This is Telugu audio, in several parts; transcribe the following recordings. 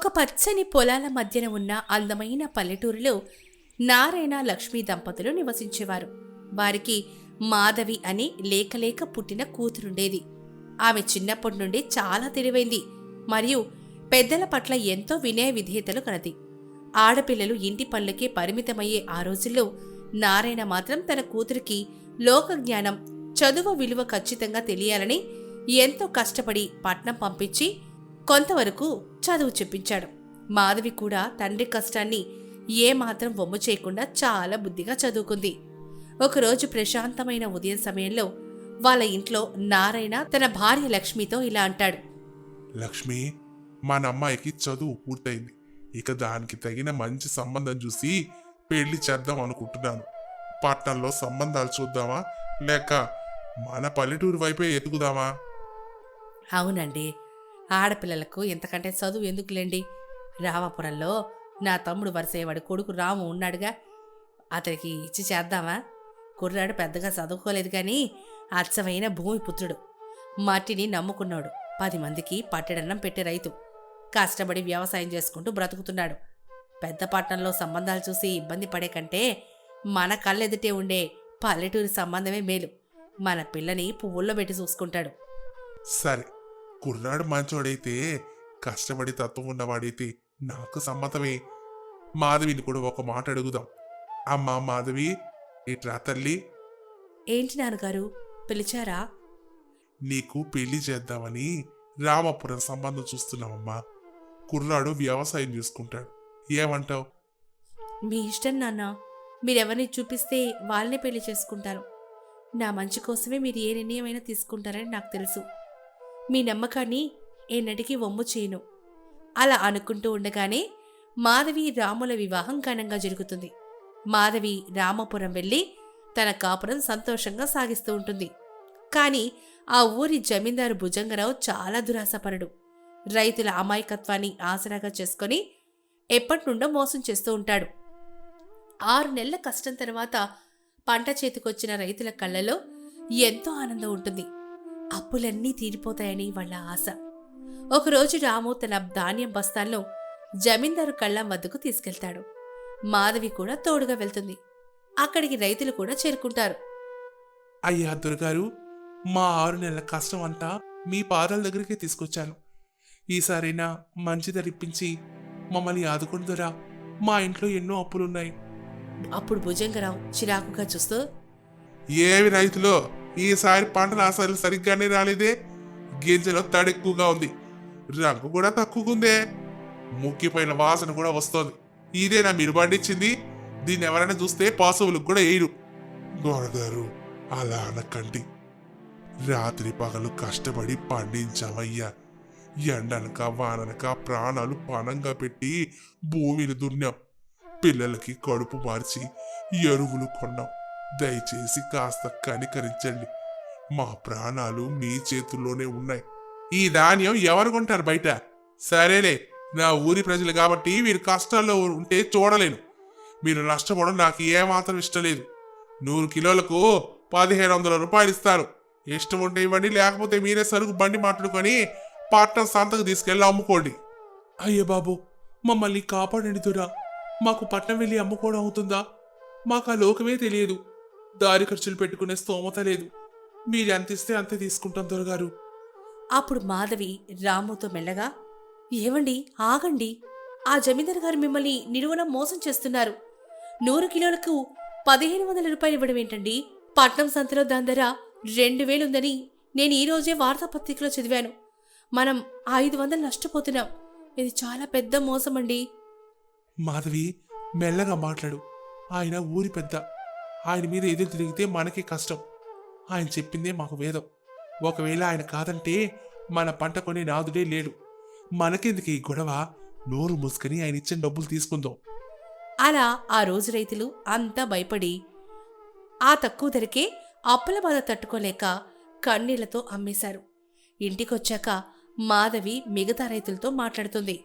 ఒక పచ్చని పొలాల మధ్యన ఉన్న అందమైన పల్లెటూరులో నారాయణ లక్ష్మీ దంపతులు నివసించేవారు. వారికి మాధవి అని లేకలేక పుట్టిన కూతురుండేది. ఆమె చిన్నప్పటి నుండి చాలా తెలివైంది మరియు పెద్దల పట్ల ఎంతో వినయ విధేయతలు కలది. ఆడపిల్లలు ఇంటి పనులకే పరిమితమయ్యే ఆ రోజుల్లో నారాయణ మాత్రం తన కూతురికి లోక జ్ఞానం, చదువు విలువ ఖచ్చితంగా తెలియాలని ఎంతో కష్టపడి పట్నం పంపించి కొంతవరకు చదువు చెప్పించాడు. మాధవి కూడా తండ్రి కష్టాన్ని ఏమాత్రం వమ్ము చేయకుండా చాలా బుద్ధిగా చదువుకుంది. ఒకరోజు ప్రశాంతమైన ఉదయం సమయంలో వాళ్ళ ఇంట్లో నారాయణ తన భార్య లక్ష్మితో ఇలా అంటాడు. లక్ష్మి, మన అమ్మాయికి చదువు పూర్తయింది. ఇక దానికి తగిన మంచి సంబంధం చూసి పెళ్లి చేద్దాం అనుకుంటున్నాను. పట్నంలో సంబంధాలు చూద్దామా లేక మన పల్లెటూరు వైపే ఎదుగుదామా? అవునండి, ఆడపిల్లలకు ఎంతకంటే చదువు ఎందుకులేండి. రామాపురంలో నా తమ్ముడు వరసేవాడి కొడుకు రాము ఉన్నాడుగా, అతనికి ఇచ్చి చేద్దామా? కుర్రాడు పెద్దగా చదువుకోలేదు కానీ అచ్చమైన భూమిపుత్రుడు. మట్టిని నమ్ముకున్నాడు. 10 మందికి పట్టెడన్నం పెట్టే రైతు. కష్టపడి వ్యవసాయం చేసుకుంటూ బ్రతుకుతున్నాడు. పెద్ద పట్టణంలో సంబంధాలు చూసి ఇబ్బంది పడే కంటే మన కళ్ళెదుటే ఉండే పల్లెటూరి సంబంధమే మేలు. మన పిల్లని పువ్వుల్లో పెట్టి చూసుకుంటాడు. సరే, కుర్రాడు మంచోడైతే, కష్టపడి తత్వం ఉన్నవాడైతే నాకు సమ్మతమే. మాధవిని కూడా ఒక మాట అడుగుదాం. అమ్మా మాధవి, ఇట్రా తల్లి. ఏంటి నాన్నగారు, పిలిచారా? నీకు పెళ్లి చేద్దామని రామాపురం సంబంధం చూస్తున్నామమ్మా. కుర్రాడు వ్యవసాయం చేసుకుంటాడు. ఏమంటావు? మీ ఇష్టం నాన్న. మీరెవరిని చూపిస్తే వాళ్ళనే పెళ్లి చేసుకుంటారు. నా మంచి కోసమే మీరు ఏ నిర్ణయమైనా తీసుకుంటారని నాకు తెలుసు. మీ నమ్మకాన్ని ఎన్నటికీ వమ్ము చేయను. అలా అనుకుంటూ ఉండగానే మాధవి రాముల వివాహం ఘనంగా జరుగుతుంది. మాధవి రామాపురం వెళ్ళి తన కాపురం సంతోషంగా సాగిస్తూ ఉంటుంది. కానీ ఆ ఊరి జమీందారు భుజంగరావు చాలా దురాశపరుడు. రైతుల అమాయకత్వాన్ని ఆసరాగా చేసుకొని ఎప్పటినుండో మోసం చేస్తూ ఉంటాడు. 6 నెలల కష్టం తర్వాత పంట చేతికొచ్చిన రైతుల కళ్ళలో ఎంతో ఆనందం ఉంటుంది. అప్పులన్నీ తీరిపోతాయని వాళ్ళ ఆశ. ఒకరోజు రాము తన ధాన్యం బస్తాల్లో జమీందారు కళ్ళం వద్దకు తీసుకెళ్తాడు. మాధవి కూడా తోడుగా వెళ్తుంది. అక్కడికి రైతులు కూడా చేరుకుంటారు. అయ్యా దొరగారు, మా 6 నెలల కష్టం అంతా మీ పాదాల దగ్గరికి తీసుకొచ్చాను. ఈసారైనా మంచి ధరిప్పించి మమ్మల్ని ఆదుకుందురా. మా ఇంట్లో ఎన్నో అప్పులున్నాయి. అప్పుడు భుజంగరావు చిరాకుగా చూస్తూ, ఏవి రైతులో, ఈసారి పంటలు అసలు సరిగ్గానే రాలేదే. గింజలో తడెక్కువగా ఉంది, రంగు కూడా తక్కువకుందే, ముక్కిపోయిన వాసన కూడా వస్తోంది. ఇదేనా మీరు పండించింది? దీన్ని ఎవరైనా చూస్తే పశువులకు కూడా వేయరు. దొరగారు, అలా అనకండి. రాత్రి పగలు కష్టపడి పండించామయ్యా. ఎండనక వాననక ప్రాణాలు పణంగా పెట్టి భూమిని దున్నాం. పిల్లలకి కడుపు మార్చి ఎరువులు కొన్నాం. దయచేసి కాస్త కనికరించండి. మా ప్రాణాలు మీ చేతుల్లోనే ఉన్నాయి. ఈ ధాన్యం ఎవరు కొంటారు బయట? సరేలే, నా ఊరి ప్రజలు కాబట్టి మీరు కష్టాల్లో ఉంటే చూడలేను. మీరు నష్టపోవడం నాకు ఏమాత్రం ఇష్టం లేదు. 100 కిలోలకు 1500 రూపాయలు ఇస్తాను. ఇష్టం ఉంటే ఇవ్వండి, లేకపోతే మీరే సరుకు బండి మాట్లాడుకొని పట్నం సంతకు తీసుకెళ్ళి అమ్ముకోండి. అయ్యే బాబు, మమ్మల్ని కాపాడండి దొరా. మాకు పట్నం వెళ్ళి అమ్ముకోవడం అవుతుందా? మాకు ఆ లోకమే తెలియదు. దారి ఖర్చులు పెట్టుకునే స్తోమత లేదు. మీరు ఎంత ఇస్తే అంతే తీసుకుంటాం దొరగారు. అప్పుడు మాధవి రాముతో మెల్లగా, ఏవండి, ఆగండి. ఆ జమీందారు గారు మిమ్మల్ని నిలువున మోసం చేస్తున్నారు. 100 కిలోలకు 1500 రూపాయలు ఇవ్వడం ఏంటండి? పట్నం సంతలో దాని ధర 2000 ఉందని నేను ఈరోజే వార్తాపత్రికలో చదివాను. మనం 500 నష్టపోతున్నాం. ఇది చాలా పెద్ద మోసం అండి. మాధవి, మెల్లగా మాట్లాడు. ఆయన ఊరి పెద్ద. ఆయన మీద ఎదురు తిరిగితే మనకే కష్టం. ఆయన చెప్పిందే మాకు వేదం. ఒకవేళ ఆయన కాదంటే మన పంట కొని నాదుడే లేడు. మనకెందుకు ఈ గొడవ? నోరు మూసుకొని ఆయన ఇచ్చిన డబ్బులు తీసుకుందాం. అలా ఆ రోజు రైతులు అంతా భయపడి ఆ తక్కువ ధరకే అప్పుల బాధ తట్టుకోలేక కన్నీళ్లతో అమ్మేశారు. ఇంటికొచ్చాక మాధవి మిగతా రైతులతో మాట్లాడుతుంది.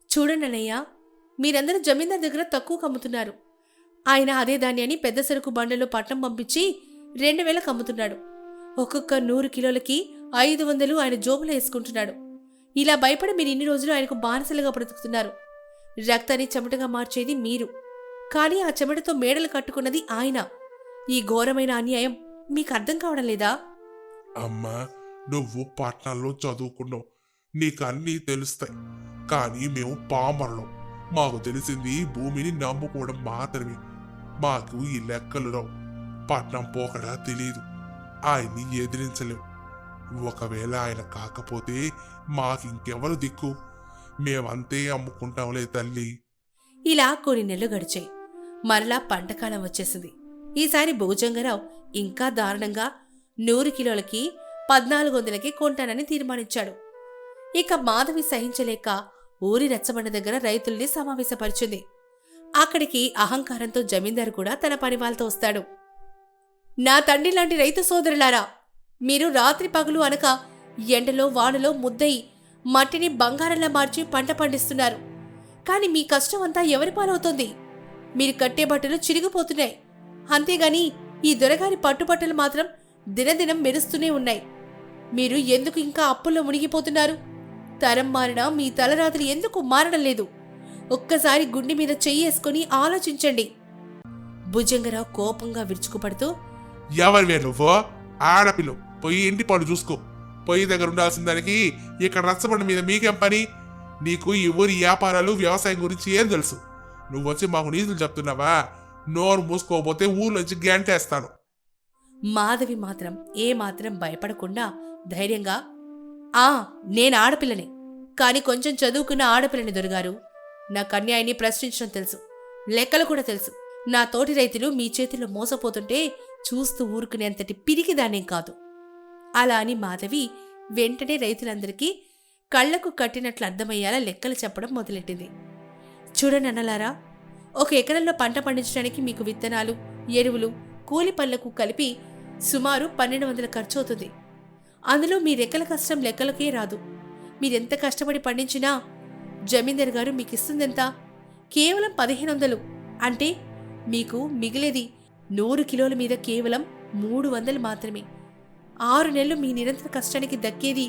చూడండి అన్నయ్య, మీరందరూ జమీందార్ దగ్గర తక్కువ కమ్ముతున్నారు. ఆయన అదే ధాన్యాన్ని పెద్ద సరుకు బండ్లలో పట్నం పంపించి 2000 అమ్ముతున్నాడు. ఒక్కొక్క 100 కిలోలకి 500 ఆయన జోబులో వేసుకుంటున్నాడు. ఇలా భయపడి మీరు ఇన్ని రోజులు ఆయనకు బానిసలుగా బ్రతుకుతున్నారు. రక్తాన్ని చెమటగా మార్చేది మీరు, కానీ ఆ చెమటతో మేడలు కట్టుకున్నది ఆయన. ఈ ఘోరమైన అన్యాయం మీకు అర్థం కావడం లేదా? అమ్మా, నువ్వు పట్నంలో చదువుకున్నావు, నీకు అన్నీ తెలుస్తాయి. కానీ మేము పామరులం. మాకు తెలిసింది భూమిని నమ్ముకోవడం మాత్రమే. మాకు ఈ లెక్కలు రావు. పట్నం పోకడా తెలీదు. ఆయన్ని ఎదిరించలేం. ఒకవేళ ఆయన కాకపోతే మాకింకెవరు దిక్కు? మేమంతే అమ్ముకుంటాంలే తల్లి. ఇలా కొన్ని నెలలు గడిచాయి. మరలా పంటకాలం వచ్చేసింది. ఈసారి భుజంగరావు ఇంకా దారుణంగా 100 కిలోలకి 1400కి కొంటానని తీర్మానించాడు. ఇక మాధవి సహించలేక ఊరి రచ్చబండ దగ్గర రైతుల్ని సమావేశపరిచింది. అక్కడికి అహంకారంతో జమీందారు కూడా తన పనివాళ్ళతో వస్తాడు. నా తండ్రి లాంటి రైతు సోదరులారా, మీరు రాత్రి పగలు అనక ఎండలో వానలో ముద్దయి మట్టిని బంగారంలా మార్చి పంట పండిస్తున్నారు. కాని మీ కష్టం అంతా ఎవరి పాలవుతోంది? మీరు కట్టే బట్టలు చిరిగిపోతున్నాయి. అంతేగాని ఈ దొరగారి పట్టుబట్టలు మాత్రం దినదినం మెరుస్తూనే ఉన్నాయి. మీరు ఎందుకు ఇంకా అప్పుల్లో మునిగిపోతున్నారు? తరం మారినా మీ తలరాత్రి ఎందుకు మారడం లేదు? ఒక్కసారి గుండె మీద చెయ్యేసుకుని ఆలోచించండి. భుజంగరావు కోపంగా విరుచుకుపడుతూ, ఎవరివే నువ్వు? ఆడపిల్ల, పోయి ఇంటి పనులు చూసుకో. పొయ్యి దగ్గర ఉండాల్సిన దానికి ఇక్కడ రచ్చబండ మీద మీకేం పని? నీకు ఈ ఊరి వ్యాపారాలు వ్యవసాయం గురించి ఏం తెలుసు? నువ్వొచ్చి మాకు నీతులు చెప్తున్నావా? నోరు మూసుకోపోతే ఊర్లోంచి గంటేస్తాను. మాధవి మాత్రం ఏమాత్రం భయపడకుండా ధైర్యంగా, నేను ఆడపిల్లని, కాని కొంచెం చదువుకున్న ఆడపిల్లని దొరగారు. నా కన్యాయిని ప్రశ్నించడం తెలుసు, లెక్కలు కూడా తెలుసు. నా తోటి రైతులు మీ చేతిలో మోసపోతుంటే చూస్తూ ఊరుకునేంతటి పిరికిదానేం కాదు. అలా అని మాధవి వెంటనే రైతులందరికీ కళ్లకు కట్టినట్లు అర్థమయ్యేలా లెక్కలు చెప్పడం మొదలెట్టింది. చూడండి అన్నలారా, 1 ఎకరంలో పంట పండించడానికి మీకు విత్తనాలు, ఎరువులు, కూలి పనులకు కలిపి సుమారు 1200 ఖర్చు అవుతుంది. అందులో మీ రెక్కల కష్టం లెక్కలకే రాదు. మీరెంత కష్టపడి పండించినా జమీందారు గారు మీకిస్తుందెంత? కేవలం 1500. అంటే మీకు మిగిలేది 100 కిలోల మీద కేవలం 300 మాత్రమే. 6 నెలలు మీ నిరంతర కష్టానికి దక్కేది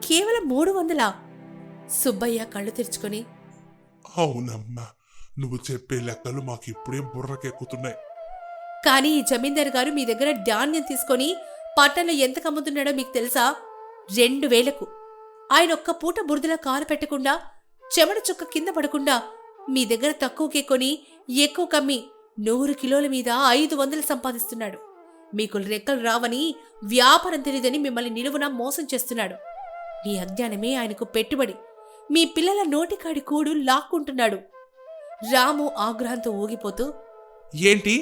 కేవలం 300. సుబ్బయ్య కళ్ళు తెరుచుకొని, అవునమ్మా, నువ్వు చెప్పే లెక్కలు మాకు ఇప్పుడే బుర్రకెక్కుతున్నాయి. కానీ ఈ జమీందారు గారు మీ దగ్గర ధాన్యం తీసుకొని పట్టణంలో ఎంత కమ్ముతున్నాడో మీకు తెలుసా? 2000కు. ఆయన ఒక్క పూట బురదలా కాలు పెట్టకుండా, చెమట చుక్క కింద పడకుండా మీ దగ్గర తక్కువకే కొని ఎక్కువ కమ్మి 100 కిలోల మీద 500 సంపాదిస్తున్నాడు. మీకు రెక్కలు రావని, వ్యాపారం తెలియదని మిమ్మల్ని నిలువునా మోసం చేస్తున్నాడు. మీ అజ్ఞానమే ఆయనకు పెట్టుబడి. మీ పిల్లల నోటికాడి కూడు లాక్కుంటున్నాడు. రాము ఆగ్రహంతో ఊగిపోతూ, ఏంటి,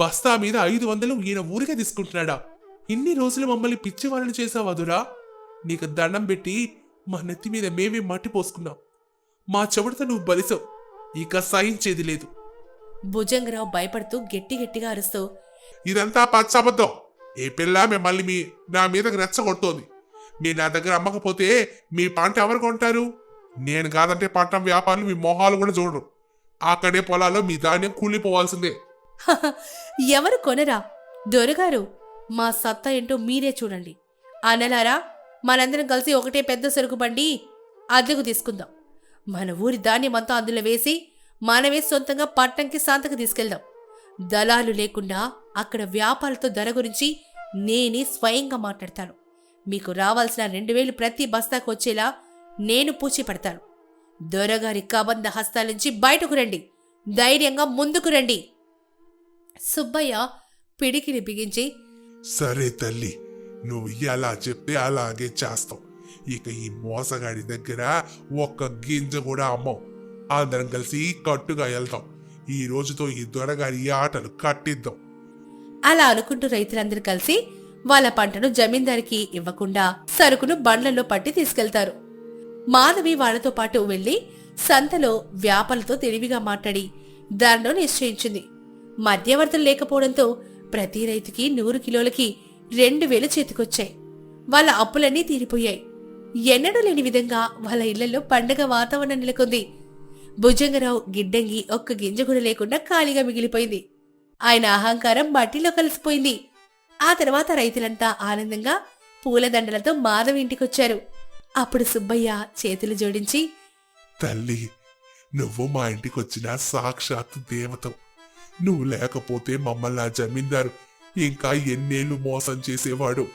బస్తా మీద 500 ఈయన ఊరికే తీసుకుంటున్నాడా? ఇన్ని రోజులు మమ్మల్ని పిచ్చివాళ్ళని చేసావాదురా? నీకు దండం పెట్టి మా నెత్తి మీద మేమే మట్టి పోసుకున్నాం. మా చెవుడితో నువ్వు బలిసావు. ఇక సహించేది లేదు. భుజంగరావు భయపడుతూ గట్టిగా అరుస్తూ, ఇదంతా పచ్చబద్ధం. ఏ పిల్ల మిమ్మల్ని నా మీదకి రెచ్చగొడుతోంది. మీరు నా దగ్గర అమ్మకపోతే మీ పంట ఎవరు కొంటారు? నేను కాదంటే పట్టణం వ్యాపారులు మీ మొహాలు కూడా చూడరు. అక్కడే పొలాల్లో మీ ధాన్యం కూలిపోవాల్సిందే. ఎవరు కొనరా? దొరగారు, మా సత్తా ఏంటో మీరే చూడండి. అన్నలారా, మనందరం కలిసి ఒకటే పెద్ద సరుకు బండి అద్దెకు తీసుకుందాం. మన ఊరి ధాన్యమంతా అందులో వేసి మనమే సొంతంగా పట్టణంకి సంతకు తీసుకెళ్దాం. దళాలు లేకుండా అక్కడ వ్యాపారులతో ధర గురించి నేనే స్వయంగా మాట్లాడతాను. మీకు రావాల్సిన 2000 ప్రతి బస్తాకు వచ్చేలా నేను పూచి పెడతాను. దొరగారి కబంధ హస్తాల నుంచి బయటకు రండి. ధైర్యంగా ముందుకు రండి. సుబ్బయ్య పిడికిని బిగించి, సరే తల్లి, నువ్వు ఎలా చెప్తే అలాగే చేస్తావు. ఇక ఈ మోసగాడి దగ్గర ఒక్క గింజ కూడా అమ్మవు. అందరం కలిసి కట్టుగా వెళ్తాం. ఈ రోజుతో ఈ దొరగారి ఆటలు కట్టిద్దాం. అలా అనుకుంటూ రైతులందరూ కలిసి వాళ్ళ పంటను జమీందారికి ఇవ్వకుండా సరుకును బండ్లలో పట్టి తీసుకెళ్తారు. మాధవి వాళ్లతో పాటు వెళ్లి సంతలో వ్యాపారులతో తెలివిగా మాట్లాడి ధరను నిశ్చయించింది. మధ్యవర్తులు లేకపోవడంతో ప్రతి రైతుకి 100 కిలోలకి 2000 చేతికొచ్చాయి. వాళ్ళ అప్పులన్నీ తీరిపోయాయి. ఎన్నడూ లేని విధంగా వాళ్ళ ఇళ్లలో పండగ వాతావరణం నెలకొంది. భుజంగరావు గిడ్డంగి ఒక్క గింజ కూడా లేకుండా ఖాళీగా మిగిలిపోయింది. ఆయన అహంకారం మట్టిలో కలిసిపోయింది. ఆ తర్వాత రైతులంతా ఆనందంగా పూలదండలతో మాధవి ఇంటికొచ్చారు. అప్పుడు సుబ్బయ్య చేతులు జోడించి, తల్లి, నువ్వు మా ఇంటికి వచ్చిన సాక్షాత్ దేవతవు. నువ్వు లేకపోతే మమ్మల్ని ఆ జమీందారు ఇంకా ఎన్నేళ్లు మోసం చేసేవాడు.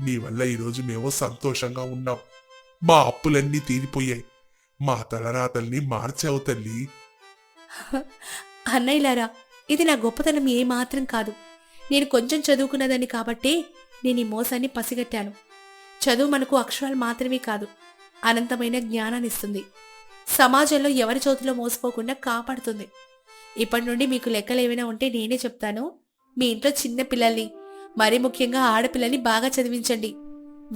నీ వల్ల ఈరోజు మేము సంతోషంగా ఉన్నాం. మా అప్పులన్నీ తీరిపోయాయి. మా తలరాతల్ని మార్చావు తల్లి. అన్నయ్యలారా, ఇది నా గొప్పతనం ఏమాత్రం కాదు. నేను కొంచెం చదువుకున్నదాన్ని కాబట్టే నేను ఈ మోసాన్ని పసిగట్టాను. చదువు మనకు అక్షరాలు మాత్రమే కాదు, అనంతమైన జ్ఞానాన్ని ఇస్తుంది. సమాజంలో ఎవరి చేతిలో మోసపోకుండా కాపాడుతుంది. ఇప్పటి నుండి మీకు లెక్కలు ఏమైనా ఉంటే నేనే చెప్తాను. మీ ఇంట్లో చిన్న పిల్లల్ని, మరీ ముఖ్యంగా ఆడపిల్లల్ని బాగా చదివించండి.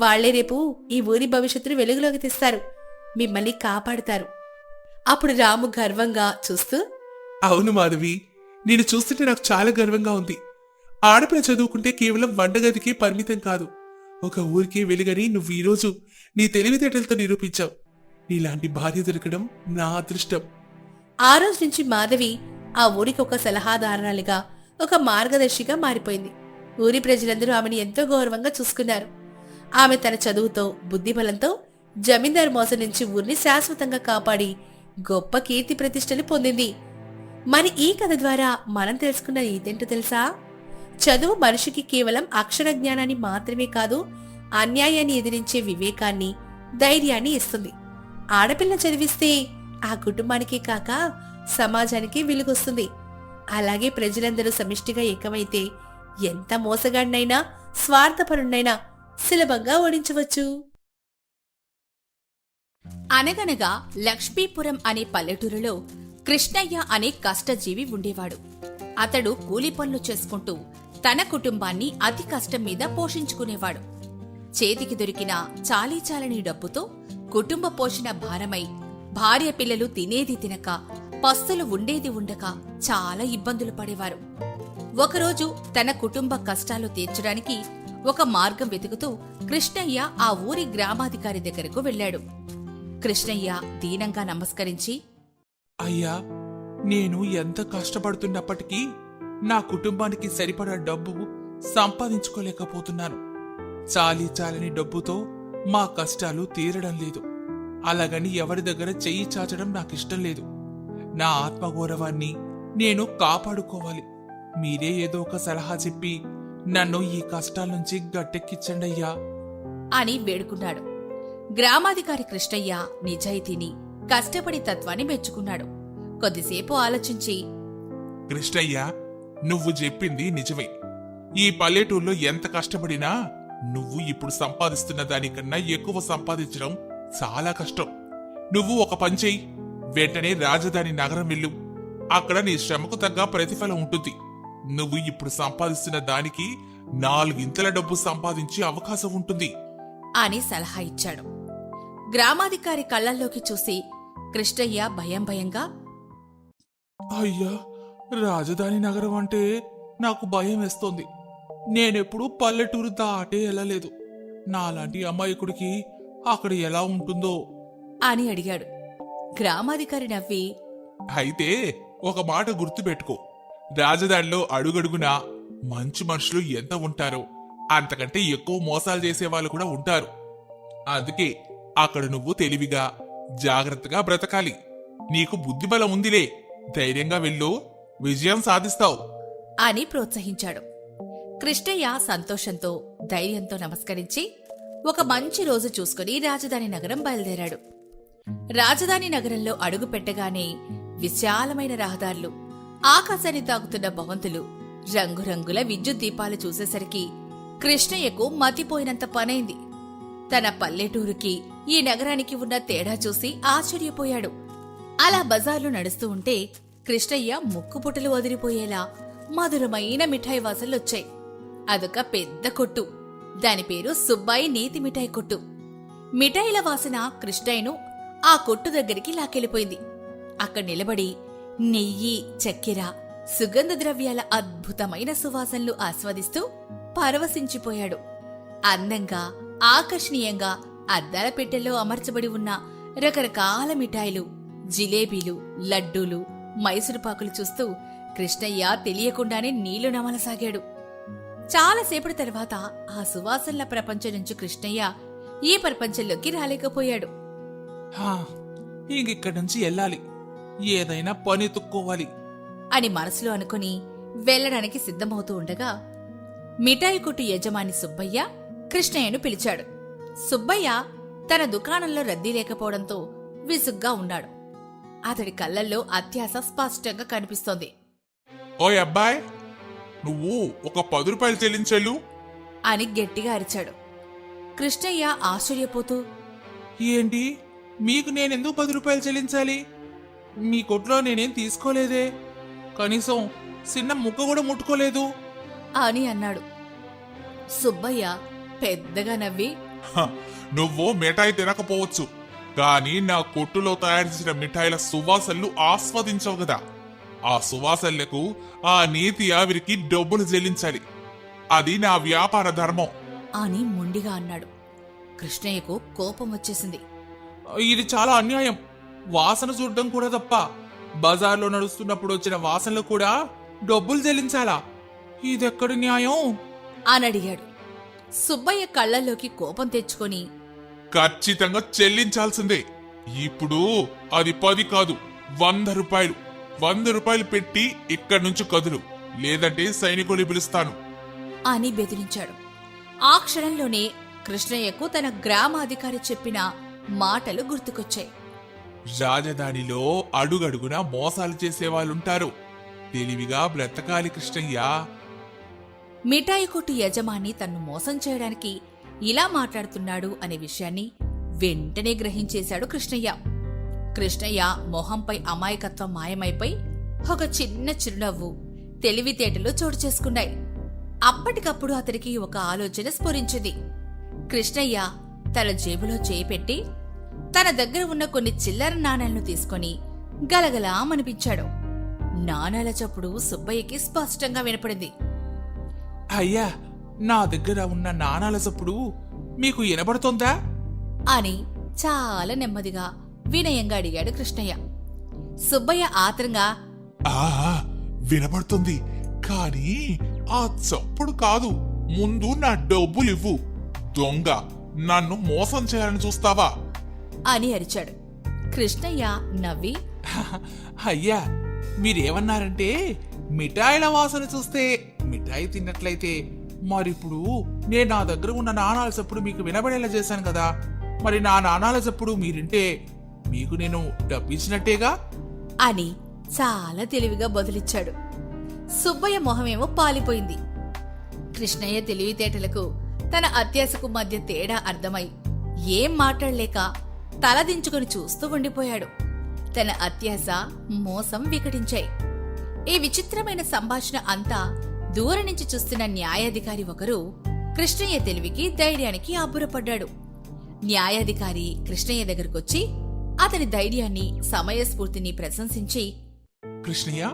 వాళ్లే రేపు ఈ ఊరి భవిష్యత్తును వెలుగులోకి తెస్తారు, మిమ్మల్ని కాపాడుతారు. అప్పుడు రాము గర్వంగా చూస్తూ, అవును మాధవి, నేను చూస్తుంటే నాకు చాలా గర్వంగా ఉంది. ఆడపిల్ల చదువుకుంటే కేవలం వంటగదికి పరిమితం కాదు, ఒక ఊరికి వెలుగని నువ్వు ఈరోజు నీ తెలివితేటలతో నిరూపించావు. నీలాంటి భార్య దొరకడం నా అదృష్టం. ఆ రోజు నుంచి మాధవి ఆ ఊరికి ఒక సలహాదారురాలిగా, ఒక మార్గదర్శిగా మారిపోయింది. ఊరి ప్రజలందరూ ఆమెను ఎంతో గౌరవంగా చూసుకున్నారు. ఆమె తన చదువుతో, బుద్ధిబలంతో జమీందారు మోసం నుంచి ఊరిని శాశ్వతంగా కాపాడి గొప్ప కీర్తి ప్రతిష్టలు పొందింది. మరి ఈ కథ ద్వారా మనం తెలుసుకున్న ఇదేంటో తెలుసా? చదువు మనిషికి కేవలం అక్షర జ్ఞానాన్ని మాత్రమే కాదు, అన్యాయాన్ని ఎదిరించే వివేకాన్ని, ధైర్యాన్ని ఇస్తుంది. ఆడపిల్ల చదివిస్తే ఆ కుటుంబానికి కాక సమాజానికి వెలుగొస్తుంది. అలాగే ప్రజలందరూ సమిష్టిగా ఏకమైతే ఎంత మోసగాడినైనా, స్వార్థపరుణ్ణైనా సులభంగా ఓడించవచ్చు. అనగనగా లక్ష్మీపురం అనే పల్లెటూరులో కృష్ణయ్య అనే కష్టజీవి ఉండేవాడు. అతడు కూలి పనులు చేసుకుంటూ తన కుటుంబాన్ని అతి కష్టం మీద పోషించుకునేవాడు. చేతికి దొరికిన చాలీచాలని డబ్బుతో కుటుంబ పోషణ భారమై భార్య పిల్లలు తినేది తినక, పస్తులు ఉండేది ఉండక చాలా ఇబ్బందులు పడేవారు. ఒకరోజు తన కుటుంబ కష్టాలు తీర్చడానికి ఒక మార్గం వెతుకుతూ కృష్ణయ్య ఆ ఊరి గ్రామాధికారి దగ్గరకు వెళ్ళాడు. కృష్ణయ్య దీనంగా నమస్కరించి, అయ్యా, నేను ఎంత కష్టపడుతున్నప్పటికీ నా కుటుంబానికి సరిపడా డబ్బు సంపాదించుకోలేకపోతున్నాను. చాలని డబ్బుతో మా కష్టాలు తీరడం లేదు. అలాగని ఎవరి దగ్గర చెయ్యి చాచడం నాకిష్టం లేదు. నా ఆత్మగౌరవాన్ని నేను కాపాడుకోవాలి. మీరే ఏదో ఒక సలహా చెప్పి నన్ను ఈ కష్టాల నుంచి గట్టెక్కించండయ్యా అని వేడుకున్నాడు. గ్రామాధికారి కృష్ణయ్య నిజాయితీని, కష్టపడి తత్వాన్ని మెచ్చుకున్నాడు. కొద్దిసేపు ఆలోచించి, కృష్ణయ్య, నువ్వు చెప్పింది నిజమే. ఈ పల్లెటూరులో ఎంత కష్టపడినా నువ్వు ఇప్పుడు సంపాదిస్తున్న దానికన్నా ఎక్కువ సంపాదించడం చాలా కష్టం. నువ్వు ఒక పని చెయ్యి, వెంటనే రాజధాని నగరం వెళ్ళు. అక్కడ నీ శ్రమకు తగ్గ ప్రతిఫలం ఉంటుంది. నువ్వు ఇప్పుడు సంపాదిస్తున్న దానికి 4 ఇంతల డబ్బు సంపాదించే అవకాశం ఉంటుంది అని సలహా ఇచ్చాడు. గ్రామాధికారి కళ్ళల్లోకి చూసి కృష్ణయ్య భయంగా, అయ్యా, రాజధాని నగరం అంటే నాకు భయం వేస్తోంది. నేనెప్పుడు పల్లెటూరు దాటే వెళ్ళలేదు. నాలాంటి అమాయకుడికి అక్కడ ఎలా ఉంటుందో అని అడిగాడు. గ్రామాధికారి నవ్వి, అయితే ఒక మాట గుర్తుపెట్టుకో. రాజధానిలో అడుగడుగునా మంచి మనుషులు ఎంత ఉంటారో అంతకంటే ఎక్కువ మోసాలు చేసేవాళ్ళు కూడా ఉంటారు. అందుకే అక్కడ నువ్వు తెలివిగా, జాగ్రత్తగా బ్రతకాలి. నీకు బుద్ధిబలం ఉందిలే, ధైర్యంగా వెళ్ళు, విజయం సాధిస్తావు అని ప్రోత్సహించాడు. కృష్ణయ్య సంతోషంతో, ధైర్యంతో నమస్కరించి ఒక మంచి రోజు చూసుకుని రాజధాని నగరం బయలుదేరాడు. రాజధాని నగరంలో అడుగు పెట్టగానే విశాలమైన రహదారులు, ఆకాశాన్ని తాకుతున్న భవంతులు, రంగురంగుల విద్యుత్ దీపాలు చూసేసరికి కృష్ణయ్యకు మతిపోయినంత పనైంది. తన పల్లెటూరుకి ఈ నగరానికి ఉన్న తేడా చూసి ఆశ్చర్యపోయాడు. అలా బజార్లు నడుస్తూ ఉంటే కృష్ణయ్య ముక్కుపుటలు వదిలిపోయేలా మధురమైన మిఠాయి వాసనలొచ్చాయి. అదొక పెద్ద కొట్టు. దాని పేరు సుబ్బాయి నేతి మిఠాయి కొట్టు. మిఠాయిల వాసన కృష్ణయ్యను ఆ కొట్టు దగ్గరికి లాకెళ్ళిపోయింది. అక్కడ నిలబడి నెయ్యి, చక్కెర, సుగంధ ద్రవ్యాల అద్భుతమైన సువాసనలు ఆస్వాదిస్తూ పరవశించిపోయాడు. అందంగా, ఆకర్షణీయంగా అద్దాల పెట్టెల్లో అమర్చబడి ఉన్న రకరకాల మిఠాయిలు, జిలేబీలు, లడ్డూలు, మైసూరుపాకులు చూస్తూ కృష్ణయ్య తెలియకుండానే నీళ్లు నమలసాగాడు. చాలాసేపటి తర్వాత ఆ సువాసనల ప్రపంచం నుంచి కృష్ణయ్య ఈ ప్రపంచంలోకి రాలేకపోయాడు. ఇంకిక్కడి నుంచి వెళ్ళాలి, ఏదైనా పని తుక్కోవాలి అని మనసులో అనుకుని వెళ్లడానికి సిద్ధమవుతూ ఉండగా మిఠాయి కొట్టు యజమాని సుబ్బయ్య కృష్ణయ్యను పిలిచాడు. సుబ్బయ్య తన దుకాణంలో రద్దీ లేకపోవడంతో విసుగ్గా ఉన్నాడు. అతడి కళ్ళల్లో అత్యాశ స్పష్టంగా కనిపిస్తోంది. ఓయ్ అబ్బాయ్, నువ్వు ఒక 10 రూపాయలు చెల్లించెళ్ళు అని గట్టిగా అరిచాడు. కృష్ణయ్య ఆశ్చర్యపోతూ, ఏంటి, మీకు నేనెందుకు 10 రూపాయలు చెల్లించాలి? మీ కొట్లో నేనేం తీసుకోలేదే, కనీసం చిన్న ముక్క కూడా ముట్టుకోలేదు అని అన్నాడు. సుబ్బయ్య పెద్దగా నవ్వి, నువ్వు మిఠాయి తినకపోవచ్చు, కానీ నా కొట్టులో తయారు చేసిన మిఠాయిల సువాసనలు ఆస్వాదించవు కదా. ఆ సువాసనలకు ఆ నీతి ఆవిరికి డబ్బులు చెల్లించాలి. అది నా వ్యాపార ధర్మం అని మొండిగా అన్నాడు. కృష్ణయ్యకు కోపం వచ్చేసింది. ఇది చాలా అన్యాయం. వాసన చూడడం కూడా తప్ప, బజార్లో నడుస్తున్నప్పుడు వచ్చిన వాసనలు కూడా డబ్బులు చెల్లించాలా? ఇదెక్కడి న్యాయం అని అడిగాడు. సుబ్బయ్య కళ్ళల్లోకి కోపం తెచ్చుకొని, ఖచ్చితంగా చెల్లించాల్సిందే. ఇప్పుడు అది 10 కాదు, 100 రూపాయలు. 100 రూపాయలు పెట్టి ఇక్కడి నుంచి కదులు, లేదంటే సైనికులు పిలుస్తాను అని బెదిరించాడు. ఆ క్షణంలోనే కృష్ణయ్యకు తన గ్రామాధికారి చెప్పిన మాటలు గుర్తుకొచ్చాయి. రాజధానిలో అడుగడుగునా మోసాలు చేసేవాళ్ళుంటారు, తెలివిగా బ్రతకాలి కృష్ణయ్య. మిఠాయి కొట్టు యజమాని తన్ను మోసం చేయడానికి ఇలా మాట్లాడుతున్నాడు అనే విషయాన్ని వెంటనే గ్రహించేశాడు కృష్ణయ్య. కృష్ణయ్య మొహంపై అమాయకత్వం మాయమైపోయి ఒక చిన్న చిరునవ్వు, తెలివితేటలు చోటు చేసుకున్నాయి. అప్పటికప్పుడు అతడికి ఒక ఆలోచన స్ఫురించింది. కృష్ణయ్య తన జేబులో చేయి పెట్టి తన దగ్గర ఉన్న కొన్ని చిల్లర నాణేలను తీసుకుని గలగలా మనిపించాడు. నాణేల చప్పుడు సుబ్బయ్యకి స్పష్టంగా వినపడింది. అయ్యా, నా దగ్గర ఉన్న నాణాల చప్పుడు మీకు వినబడుతోందా అని చాలా నెమ్మదిగా వినయంగా అడిగాడు కృష్ణయ్య. సుబ్బయ్య ఆత్రంగా, వినబడుతుంది, కానీ ఆ చప్పుడు కాదు, ముందు నా డబ్బులివ్వు. దొంగ, నన్ను మోసం చేయాలని చూస్తావా అని అరిచాడు. కృష్ణయ్య నవ్వి, అయ్యా మీరేమన్నారంటే మిఠాయిల వాసన చూస్తే మిఠాయి తిన్నట్లయితే, మరిప్పుడు నేను నా దగ్గర ఉన్న నాణాల చప్పుడు మీకు వినబడేలా చేశాను కదా, మరి నా నాణాల చప్పుడు మీరింటే మీకు నేను డబ్బిచ్చినట్టేగా అని చాలా తెలివిగా బదులిచ్చాడు. సుబ్బయ్య మొహమేమో పాలిపోయింది. కృష్ణయ్య తెలివితేటలకు తన అత్యాశకు మధ్య తేడా అర్థమై ఏం మాట్లాడలేక తలదించుకుని చూస్తూ ఉండిపోయాడు. తన అత్యాశ, మోసం వికటించాయి. ఈ విచిత్రమైన సంభాషణ అంతా దూరం నుంచి చూస్తున్న న్యాయాధికారి ఒకరు కృష్ణయ్య తెలివికి, ధైర్యానికి అబ్బురపడ్డాడు. న్యాయాధికారి కృష్ణయ్య దగ్గరకొచ్చి అతని ధైర్యాన్ని, సమయస్ఫూర్తిని ప్రశంసించి, కృష్ణయ్య,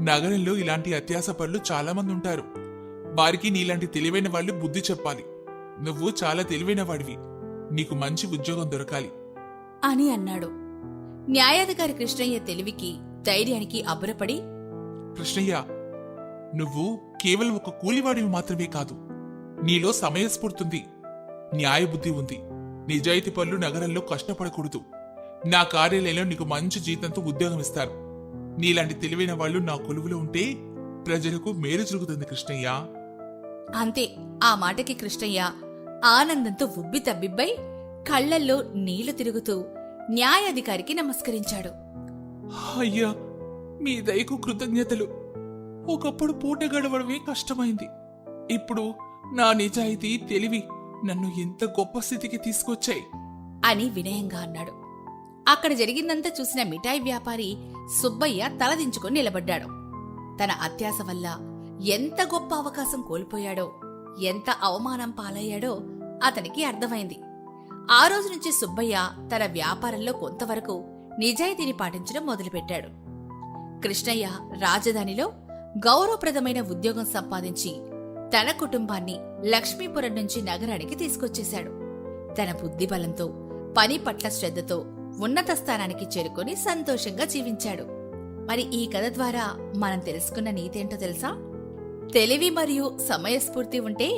నగరంలో ఇలాంటి అత్యాశ పరులు చాలా మంది ఉంటారు. వారికి నీలాంటి తెలివైన వాళ్ళు బుద్ధి చెప్పాలి. నువ్వు చాలా తెలివైన వాడివి, నీకు మంచి ఉద్యోగం దొరకాలి అని అన్నాడు. న్యాయాధికారి కృష్ణయ్య తెలివికి, ధైర్యానికి అబ్బురపడి, కృష్ణయ్య, నువ్వు కేవలం ఒక కూలివాడివి మాత్రమే కాదు, నీలో సమయస్ఫూర్తుంది, న్యాయబుద్ధి ఉంది. నిజాయితీ పనులు నగరంలో కష్టపడకూడదు. నా కార్యాలయంలో నీకు మంచి జీతంతో ఉద్యోగం ఇస్తారు. నీలాంటి తెలివైన వాళ్ళు నా కొలువులో ఉంటే ప్రజలకు మేలు జరుగుతుంది కృష్ణయ్య. అంతే. ఆ మాటకి కృష్ణయ్య ఆనందంతో ఉబ్బి తబ్బిబ్బై కళ్లల్లో నీళ్లు తిరుగుతూ న్యాయాధికారికి నమస్కరించాడు. అయ్యా, మీ దయకు కృతజ్ఞతలు. ఒకప్పుడు పూట గడవడమే కష్టమైంది. ఇప్పుడు నా నిజాయితీ, తెలివి నన్ను ఎంత గొప్ప స్థితికి తీసుకొచ్చాయి అని వినయంగా అన్నాడు. అక్కడ జరిగిందంతా చూసిన మిఠాయి వ్యాపారి సుబ్బయ్య తలదించుకొని నిలబడ్డాడు. తన అత్యాశ వల్ల ఎంత గొప్ప అవకాశం కోల్పోయాడో, ఎంత అవమానం పాలయ్యాడో అతనికి అర్థమైంది. ఆ రోజు నుంచి సుబ్బయ్య తన వ్యాపారంలో కొంతవరకు నిజాయితీని పాటించడం మొదలుపెట్టాడు. కృష్ణయ్య రాజధానిలో గౌరవప్రదమైన ఉద్యోగం సంపాదించి తన కుటుంబాన్ని లక్ష్మీపురం నుంచి నగరానికి తీసుకొచ్చేశాడు. తన బుద్ధిబలంతో, పని పట్ల శ్రద్ధతో ఉన్నత స్థానానికి చేరుకొని సంతోషంగా జీవించాడు. మరి ఈ కథ ద్వారా మనం తెలుసుకున్న నీతేంటో తెలుసా? తెలివి మరియు సమయస్ఫూర్తి ఉంటే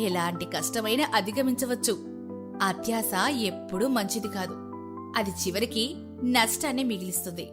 ఎలాంటి కష్టమైనా అధిగమించవచ్చు. అత్యాశ ఎప్పుడూ మంచిది కాదు. అది చివరికి నష్టాన్ని మిగిలిస్తుంది.